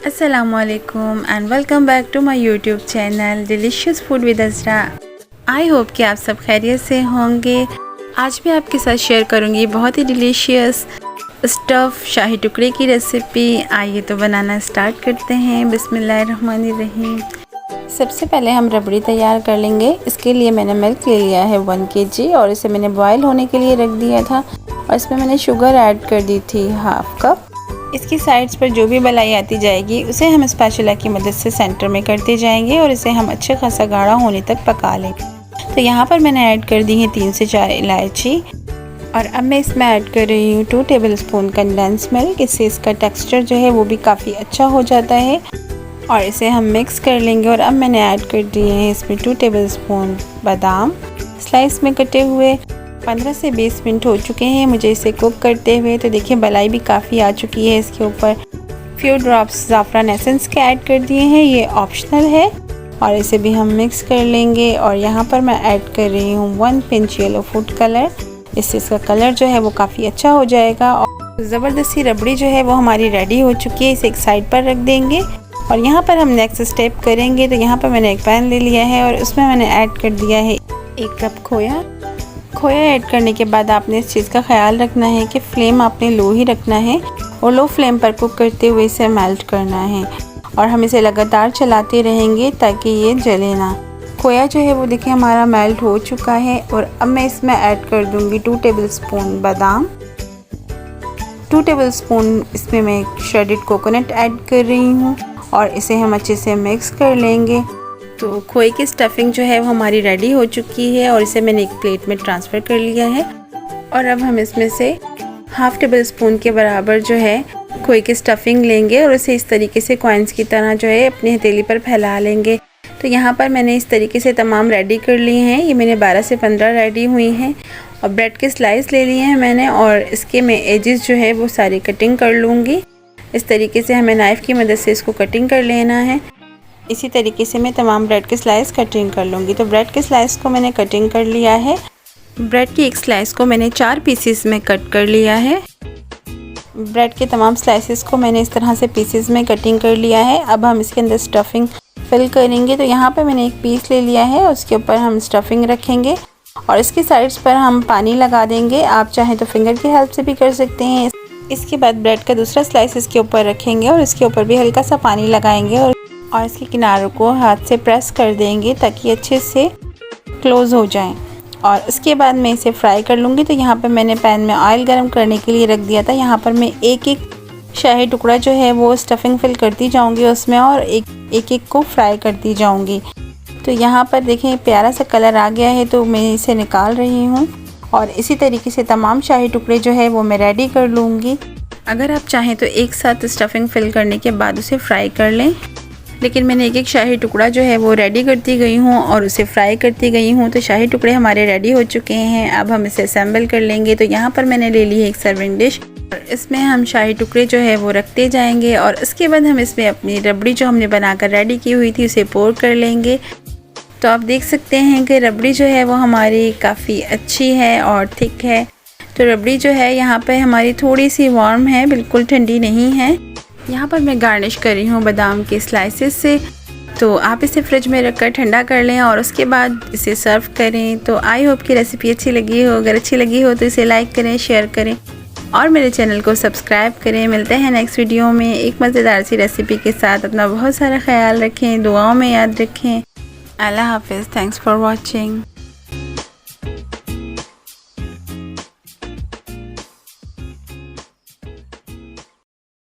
अस्सलामुअलैकुम and welcome back to my YouTube channel delicious food with Azra. I hope कि आप सब खैरियत से होंगे। आज मैं आपके साथ शेयर करूंगी बहुत ही डिलीशियस स्टफ़ शाही टुकड़े की रेसिपी। आइए तो बनाना स्टार्ट करते हैं। बिस्मिल्लाहिर्रहमानिर्रहीम। सबसे पहले हम रबड़ी तैयार कर लेंगे। इसके लिए मैंने मिल्क ले लिया है 1 kg और इसे मैंने बॉयल होने के लिए रख दिया था और इसमें मैंने शुगर ऐड कर दी थी 1/2 कप। इसकी साइड्स पर जो भी मलाई आती जाएगी उसे हम स्पैचुला की मदद से सेंटर में करते जाएंगे और इसे हम अच्छे खासा गाढ़ा होने तक पका लेंगे। तो यहाँ पर मैंने ऐड कर दी है 3 से 4 इलायची और अब मैं इसमें ऐड कर रही हूँ 2 टेबलस्पून कंडेंस मिल्क। इससे इसका टेक्सचर जो है वो भी काफ़ी अच्छा हो जाता है और इसे हम मिक्स कर लेंगे। और अब मैंने ऐड कर दिए हैं इसमें 2 टेबलस्पून बादाम स्लाइस में कटे हुए। 15 से 20 मिनट हो चुके हैं मुझे इसे कुक करते हुए। तो देखिए मलाई भी काफ़ी आ चुकी है। इसके ऊपर फ्यू ड्रॉप्स ज़ाफ़रान एसेंस के ऐड कर दिए हैं, ये ऑप्शनल है और इसे भी हम मिक्स कर लेंगे। और यहाँ पर मैं ऐड कर रही हूँ 1 पिंच येलो फूड कलर। इससे इसका कलर जो है वो काफ़ी अच्छा हो जाएगा। और ज़बरदस्ती रबड़ी जो है वो हमारी रेडी हो चुकी है। इसे एक साइड पर रख देंगे और यहाँ पर हम नेक्स्ट स्टेप करेंगे। तो यहाँ पर मैंने एक पैन ले लिया है और उसमें मैंने ऐड कर दिया है 1 कप खोया। खोया ऐड करने के बाद आपने इस चीज़ का ख्याल रखना है कि फ्लेम आपने लो ही रखना है और लो फ्लेम पर कुक करते हुए इसे मेल्ट करना है और हम इसे लगातार चलाते रहेंगे ताकि ये जले ना। खोया जो है वो देखिए हमारा मेल्ट हो चुका है और अब मैं इसमें ऐड कर दूंगी 2 टेबलस्पून बादाम, 2 टेबलस्पून इसमें मैं श्रेडेड कोकोनट ऐड कर रही हूँ और इसे हम अच्छे से मिक्स कर लेंगे। तो खोए की स्टफिंग जो है वो हमारी रेडी हो चुकी है और इसे मैंने एक प्लेट में ट्रांसफ़र कर लिया है। और अब हम इसमें से 1/2 टेबलस्पून के बराबर जो है खोए की स्टफिंग लेंगे और इसे इस तरीके से कॉइन्स की तरह जो है अपनी हथेली पर फैला लेंगे। तो यहाँ पर मैंने इस तरीके से तमाम रेडी कर लिए हैं। ये मैंने 12 से 15 रेडी हुई हैं और ब्रेड के स्लाइस ले लिए हैं मैंने और इसके मैं एजेस जो है वो सारी कटिंग कर लूँगी। इस तरीके से हमें नाइफ़ की मदद से इसको कटिंग कर लेना है। इसी तरीके से मैं तमाम ब्रेड के स्लाइस कटिंग कर लूँगी। तो ब्रेड के स्लाइस को मैंने कटिंग कर लिया है। ब्रेड की एक स्लाइस को मैंने 4 पीसेस में कट कर लिया है। ब्रेड के तमाम स्लाइसेस को मैंने इस तरह से पीसेस में कटिंग कर लिया है। अब हम इसके अंदर स्टफिंग फिल करेंगे। तो यहाँ पर मैंने एक पीस ले लिया है, उसके ऊपर हम स्टफिंग रखेंगे और इसकी साइड्स पर हम पानी लगा देंगे। आप चाहें तो फिंगर की हेल्प से भी कर सकते हैं। इसके बाद ब्रेड का दूसरा स्लाइस इसके ऊपर रखेंगे और इसके ऊपर भी हल्का सा पानी लगाएंगे और इसके किनारों को हाथ से प्रेस कर देंगे ताकि अच्छे से क्लोज़ हो जाएं। और इसके बाद मैं इसे फ्राई कर लूँगी। तो यहाँ पर मैंने पैन में ऑयल गरम करने के लिए रख दिया था। यहाँ पर मैं एक एक शाही टुकड़ा जो है वो स्टफिंग फिल करती जाऊँगी उसमें और एक एक को फ्राई करती जाऊँगी। तो यहाँ पर देखें प्यारा सा कलर आ गया है तो मैं इसे निकाल रही हूँ और इसी तरीके से तमाम शाही टुकड़े जो है वो मैं रेडी कर लूँगी। अगर आप चाहें तो एक साथ स्टफिंग फिल करने के बाद उसे फ्राई कर लें, लेकिन मैंने एक एक शाही टुकड़ा जो है वो रेडी करती गई हूँ और उसे फ्राई करती गई हूँ। तो शाही टुकड़े हमारे रेडी हो चुके हैं। अब हम इसे असेंबल कर लेंगे। तो यहाँ पर मैंने ले ली है एक सर्विंग डिश और इसमें हम शाही टुकड़े जो है वो रखते जाएंगे और इसके बाद हम इसमें अपनी रबड़ी जो हमने बनाकर रेडी की हुई थी उसे पोर कर लेंगे। तो आप देख सकते हैं कि रबड़ी जो है वो हमारी काफ़ी अच्छी है और थिक है। तो रबड़ी जो है यहाँ पर हमारी थोड़ी सी वार्म है, बिल्कुल ठंडी नहीं है। यहाँ पर मैं गार्निश कर रही हूँ बादाम के स्लाइसेस से। तो आप इसे फ्रिज में रखकर ठंडा कर लें और उसके बाद इसे सर्व करें। तो आई होप की रेसिपी अच्छी लगी हो। अगर अच्छी लगी हो तो इसे लाइक करें, शेयर करें और मेरे चैनल को सब्सक्राइब करें। मिलते हैं नेक्स्ट वीडियो में एक मज़ेदार सी रेसिपी के साथ। अपना बहुत सारा ख्याल रखें, दुआओं में याद रखें। अल्लाह हाफिज़। Thanks for watching.